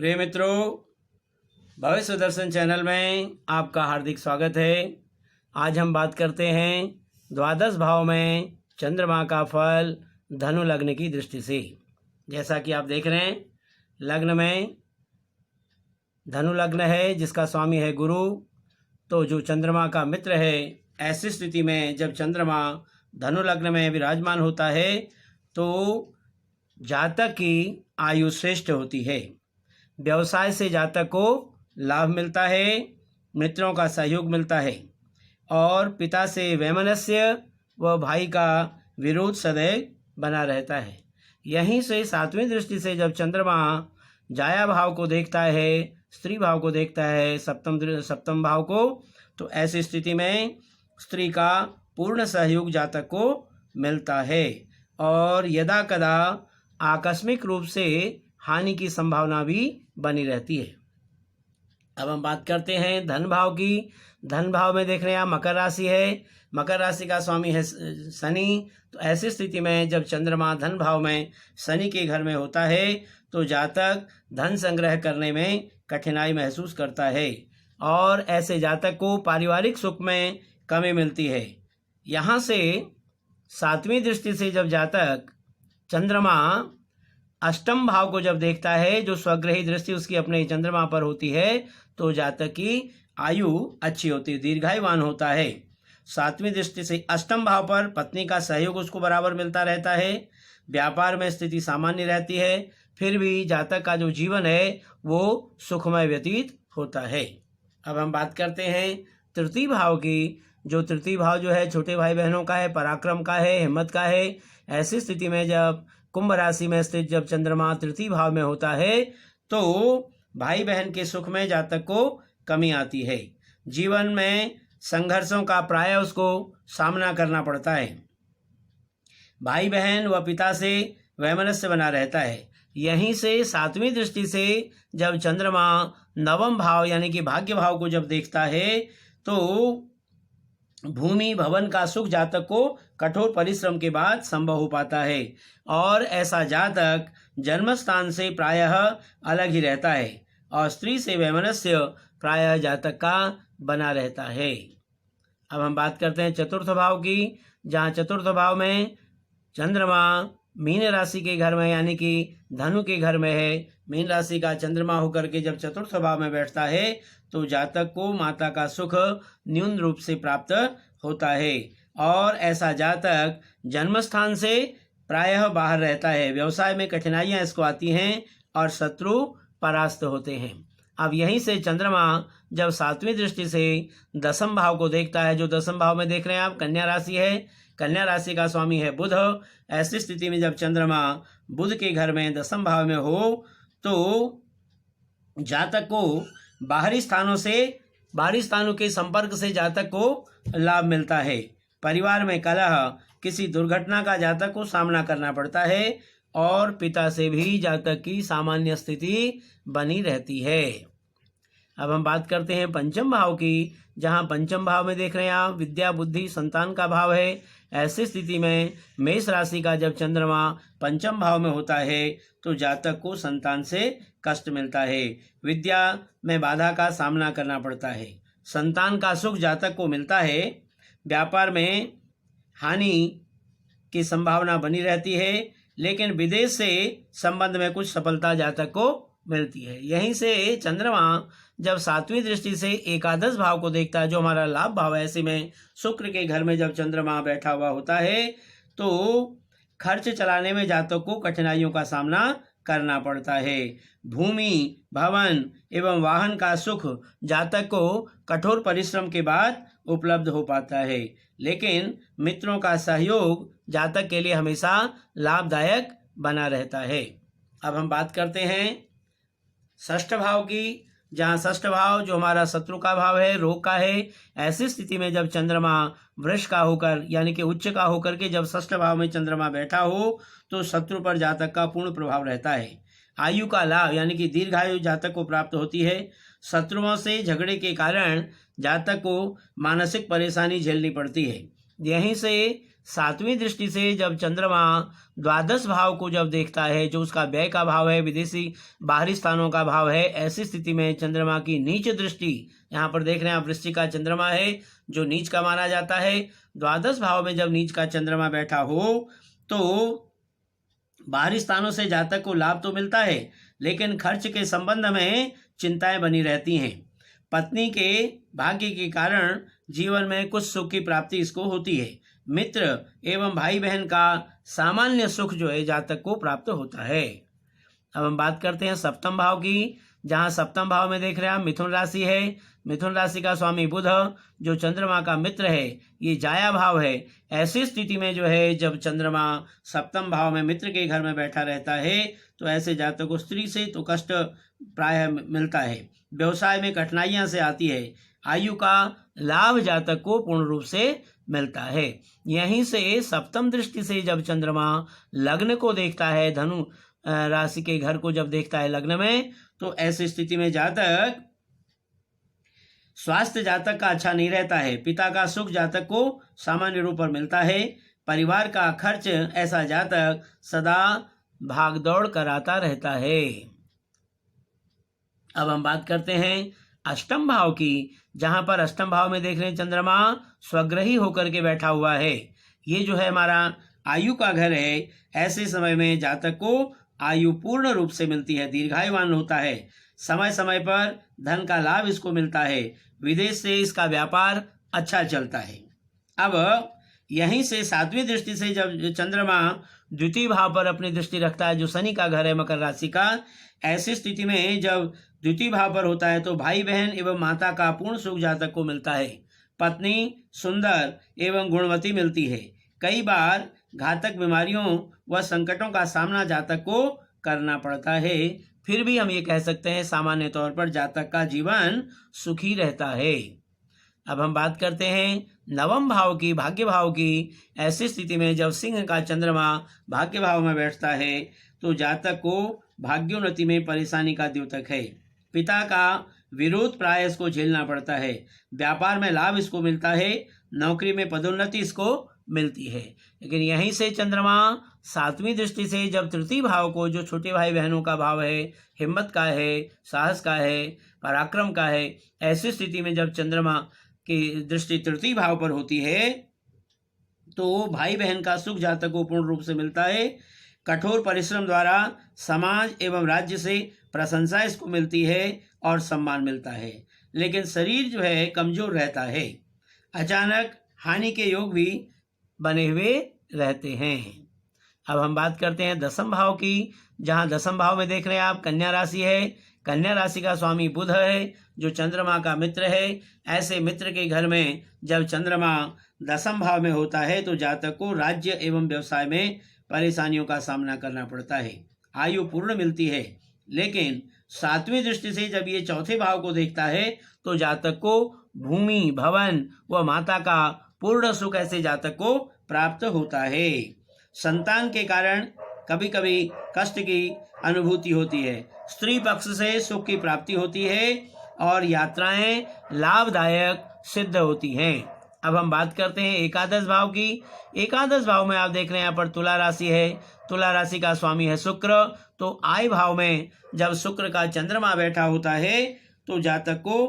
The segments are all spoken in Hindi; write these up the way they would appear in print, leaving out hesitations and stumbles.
प्रिय मित्रों, भविष्य दर्शन चैनल में आपका हार्दिक स्वागत है। आज हम बात करते हैं द्वादश भाव में चंद्रमा का फल धनु लग्न की दृष्टि से। जैसा कि आप देख रहे हैं, लग्न में धनु लग्न है जिसका स्वामी है गुरु, तो जो चंद्रमा का मित्र है, ऐसी स्थिति में जब चंद्रमा धनु लग्न में विराजमान होता है तो जातक की आयु श्रेष्ठ होती है। व्यवसाय से जातक को लाभ मिलता है, मित्रों का सहयोग मिलता है और पिता से वैमनस्य व भाई का विरोध सदैव बना रहता है। यहीं से सातवीं दृष्टि से जब चंद्रमा जाया भाव को देखता है, स्त्री भाव को देखता है, सप्तम भाव को, तो ऐसी स्थिति में स्त्री का पूर्ण सहयोग जातक को मिलता है और यदा कदा आकस्मिक रूप से हानि की संभावना भी बनी रहती है। अब हम बात करते हैं धन भाव की। धन भाव में देख रहे हैं आप, मकर राशि है, मकर राशि का स्वामी है शनि। तो ऐसी स्थिति में जब चंद्रमा धन भाव में शनि के घर में होता है तो जातक धन संग्रह करने में कठिनाई महसूस करता है और ऐसे जातक को पारिवारिक सुख में कमी मिलती है। यहाँ से सातवीं दृष्टि से जब जातक चंद्रमा अष्टम भाव को जब देखता है, जो स्वग्रही दृष्टि उसकी अपने चंद्रमा पर होती है, तो जातक की आयु अच्छी होती है, दीर्घायुवान होता है। सातवीं दृष्टि से अष्टम भाव पर पत्नी का सहयोग उसको बराबर मिलता रहता है। व्यापार में स्थिति सामान्य रहती है, फिर भी जातक का जो जीवन है वो सुखमय व्यतीत होता है। अब हम बात करते हैं तृतीय भाव की। जो तृतीय भाव जो है छोटे भाई बहनों का है, पराक्रम का है, हिम्मत का है। ऐसी स्थिति में जब कुंभ राशि में स्थित जब चंद्रमा तृतीय भाव में होता है तो भाई बहन के सुख में जातक को कमी आती है। जीवन में संघर्षों का प्राय उसको सामना करना पड़ता है। भाई बहन व पिता से वैमनस्य बना रहता है। यहीं से सातवीं दृष्टि से जब चंद्रमा नवम भाव यानी कि भाग्य भाव को जब देखता है तो भूमि भवन का सुख जातक को कठोर परिश्रम के बाद संभव हो पाता है और ऐसा जातक जन्म स्थान से प्रायः अलग ही रहता है और स्त्री से वैमनस्य प्रायः जातक का बना रहता है। अब हम बात करते हैं चतुर्थ भाव की, जहाँ चतुर्थ भाव में चंद्रमा मीन राशि के घर में यानी कि धनु के घर में है। मीन राशि का चंद्रमा होकर के जब चतुर्थ भाव में बैठता है तो जातक को माता का सुख न्यून रूप से प्राप्त होता है और ऐसा जातक जन्म स्थान से प्रायः बाहर रहता है। व्यवसाय में कठिनाइयां इसको आती हैं और शत्रु परास्त होते हैं। अब यहीं से चंद्रमा जब सातवीं दृष्टि से दसम भाव को देखता है, जो दसम भाव में देख रहे हैं आप, कन्या राशि है। कन्या राशि का स्वामी है बुध। ऐसी स्थिति में जब चंद्रमा बुध के घर में दसम भाव में हो तो जातक को बाहरी स्थानों के संपर्क से जातक को लाभ मिलता है। परिवार में कलह, किसी दुर्घटना का जातक को सामना करना पड़ता है और पिता से भी जातक की सामान्य स्थिति बनी रहती है। अब हम बात करते हैं पंचम भाव की, जहां पंचम भाव में देख रहे हैं आप, विद्या बुद्धि संतान का भाव है। ऐसी स्थिति में मेष राशि का जब चंद्रमा पंचम भाव में होता है तो जातक को संतान से कष्ट मिलता है। विद्या में बाधा का सामना करना पड़ता है। संतान का सुख जातक को मिलता है। व्यापार में हानि की संभावना बनी रहती है, लेकिन विदेश से संबंध में कुछ सफलता जातक को मिलती है। यहीं से चंद्रमा जब सातवीं दृष्टि से एकादश भाव को देखता है, जो हमारा लाभ भाव है, ऐसे में शुक्र के घर में जब चंद्रमा बैठा हुआ होता है तो खर्च चलाने में जातक को कठिनाइयों का सामना करना पड़ता है। भूमि भवन एवं वाहन का सुख जातक को कठोर परिश्रम के बाद उपलब्ध हो पाता है, लेकिन मित्रों का सहयोग जातक के लिए हमेशा लाभदायक बना रहता है। अब हम बात करते हैं षष्ठ भाव की, जहाँ षष्ठ भाव जो हमारा शत्रु का भाव है, रोग का है। ऐसी स्थिति में जब चंद्रमा वृष का होकर यानी कि उच्च का होकर के जब षष्ठ भाव में चंद्रमा बैठा हो तो शत्रु पर जातक का पूर्ण प्रभाव रहता है। आयु का लाभ यानी कि दीर्घायु जातक को प्राप्त होती है। शत्रुओं से झगड़े के कारण जातक को मानसिक परेशानी झेलनी पड़ती है। यहीं से सातवीं दृष्टि से जब चंद्रमा द्वादश भाव को जब देखता है, जो उसका व्यय का भाव है, विदेशी बाहरी स्थानों का भाव है, ऐसी स्थिति में चंद्रमा की नीच दृष्टि, यहाँ पर देख रहे हैं आप वृश्चिक का चंद्रमा है जो नीच का माना जाता है। द्वादश भाव में जब नीच का चंद्रमा बैठा हो तो बाहरी स्थानों से जातक को लाभ तो मिलता है, लेकिन खर्च के संबंध में चिंताएं बनी रहती हैं। पत्नी के भाग्य के कारण जीवन में कुछ सुख की प्राप्ति इसको होती है। मित्र एवं भाई बहन का सामान्य सुख जो है जातक को प्राप्त होता है। अब हम बात करते हैं सप्तम भाव की, जहाँ सप्तम भाव में देख रहे हैं आप मिथुन राशि है। मिथुन राशि का स्वामी बुध जो चंद्रमा का मित्र है, ये जाया भाव है। ऐसी स्थिति में जो है जब चंद्रमा सप्तम भाव में मित्र के घर में बैठा रहता है तो ऐसे जातक को स्त्री से तो कष्ट प्राय मिलता है, व्यवसाय में कठिनाइयां से आती है, आयु का लाभ जातक को पूर्ण रूप से मिलता है। यहीं से सप्तम दृष्टि से जब चंद्रमा लग्न को देखता है, धनु राशि के घर को जब देखता है लग्न में, तो ऐसी स्थिति में जातक स्वास्थ्य जातक का अच्छा नहीं रहता है। पिता का सुख जातक को सामान्य रूप पर मिलता है। परिवार का खर्च ऐसा जातक सदा भागदौड़ कराता रहता है। अब हम बात करते हैं अष्टम भाव की, जहां पर अष्टम भाव में देख रहे हैं चंद्रमा स्वग्रही होकर के बैठा हुआ है। ये जो है हमारा आयु का घर है। ऐसे समय में जातक को आयु पूर्ण रूप से मिलती है, दीर्घायुवान होता है। समय समय पर धन का लाभ इसको मिलता है। विदेश से इसका व्यापार अच्छा चलता है। अब यहीं से सातवीं दृष्टि से जब चंद्रमा द्वितीय भाव पर अपनी दृष्टि रखता है, जो शनि का घर है मकर राशि का, ऐसी स्थिति में जब द्वितीय भाव पर होता है तो भाई बहन एवं माता का पूर्ण सुख जातक को मिलता है। पत्नी सुंदर एवं गुणवती मिलती है। कई बार घातक बीमारियों व संकटों का सामना जातक को करना पड़ता है, फिर भी हम ये कह सकते हैं सामान्य तौर पर जातक का जीवन सुखी रहता है। अब हम बात करते हैं नवम भाव की, भाग्य भाव की। ऐसी स्थिति में जब सिंह का चंद्रमा भाग्य भाव में बैठता है तो जातक को भाग्योन्नति में परेशानी का द्योतक है। पिता का विरोध प्राय इसको झेलना पड़ता है। व्यापार में लाभ इसको मिलता है। नौकरी में पदोन्नति इसको मिलती है। लेकिन यहीं से चंद्रमा सातवीं दृष्टि से जब तृतीय भाव को, जो छोटे भाई बहनों का भाव है, हिम्मत का है, साहस का है, पराक्रम का है, ऐसी स्थिति में जब चंद्रमा की दृष्टि तृतीय भाव पर होती है तो भाई बहन का सुख जातक को पूर्ण रूप से मिलता है। कठोर परिश्रम द्वारा समाज एवं राज्य से प्रशंसा इसको मिलती है और सम्मान मिलता है। लेकिन शरीर जो है कमजोर रहता है। अचानक हानि के योग भी बने हुए रहते हैं। अब हम बात करते हैं दसम भाव की, जहां दसम भाव में देख रहे हैं आप कन्या राशि है। कन्या राशि का स्वामी बुध है जो चंद्रमा का मित्र है। ऐसे मित्र के घर में जब चंद्रमा दसम भाव में होता है तो जातक को राज्य एवं व्यवसाय में परेशानियों का सामना करना पड़ता है। आयु पूर्ण मिलती है। लेकिन सातवीं दृष्टि से जब ये चौथे भाव को देखता है तो जातक को भूमि, भवन व माता का पूर्ण सुख ऐसे जातक को प्राप्त होता है। संतान के कारण कभी कभी कष्ट की अनुभूति होती है। स्त्री पक्ष से सुख की प्राप्ति होती है और यात्राएं लाभदायक सिद्ध होती हैं। अब हम बात करते हैं एकादश भाव की। एकादश भाव में आप देख रहे हैं यहाँ पर तुला राशि है। तुला राशि का स्वामी है शुक्र। तो आय भाव में जब शुक्र का चंद्रमा बैठा होता है तो जातक को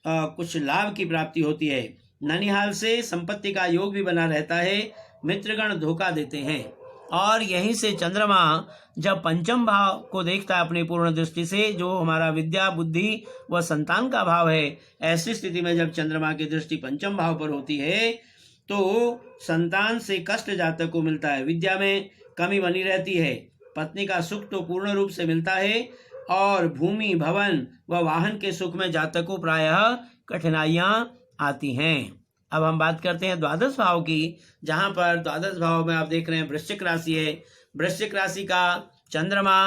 कुछ लाभ की प्राप्ति होती है। ननिहाल से संपत्ति का योग भी बना रहता है। मित्रगण धोखा देते हैं। और यहीं से चंद्रमा जब पंचम भाव को देखता है अपनी पूर्ण दृष्टि से, जो हमारा विद्या, बुद्धि व संतान का भाव है, ऐसी स्थिति में जब चंद्रमा की दृष्टि पंचम भाव पर होती है तो संतान से कष्ट जातक को मिलता है। विद्या में कमी बनी रहती है। पत्नी का सुख तो पूर्ण रूप से मिलता है और भूमि, भवन व वाहन के सुख में जातक को प्रायः कठिनाइयां आती हैं। अब हम बात करते हैं द्वादश भाव की, जहां पर द्वादश भाव में आप देख रहे हैं वृश्चिक राशि है। वृश्चिक राशि का चंद्रमा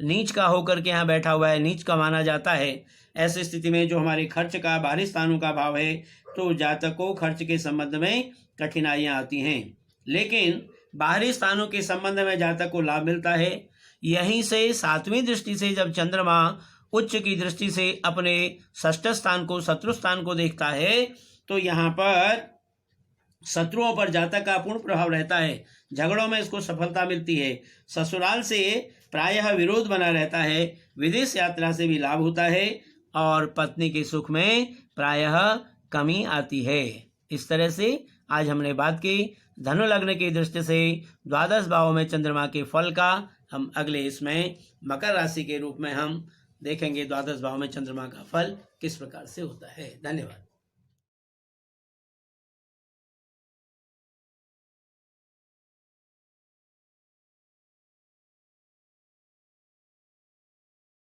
नीच का होकर के यहाँ बैठा हुआ है, नीच का माना जाता है। ऐसी स्थिति में जो हमारे खर्च का, बाहरी स्थानों का भाव है, तो जातक को खर्च के संबंध में कठिनाइयां आती हैं। लेकिन बाहरी स्थानों के संबंध में जातक को लाभ मिलता है। यहीं से सातवीं दृष्टि से जब चंद्रमा उच्च की दृष्टि से अपने षष्ठ स्थान को, शत्रु स्थान को देखता है तो यहाँ पर शत्रुओं पर जातक का पूर्ण प्रभाव रहता है। झगड़ों में इसको सफलता मिलती है। ससुराल से प्रायः विरोध बना रहता है। विदेश यात्रा से भी लाभ होता है और पत्नी के सुख में प्रायः कमी आती है। इस तरह से आज हमने बात की धनु लग्न की दृष्टि से द्वादश भाव में चंद्रमा के फल का। हम अगले इसमें मकर राशि के रूप में हम देखेंगे द्वादश भाव में चंद्रमा का फल किस प्रकार से होता है। धन्यवाद।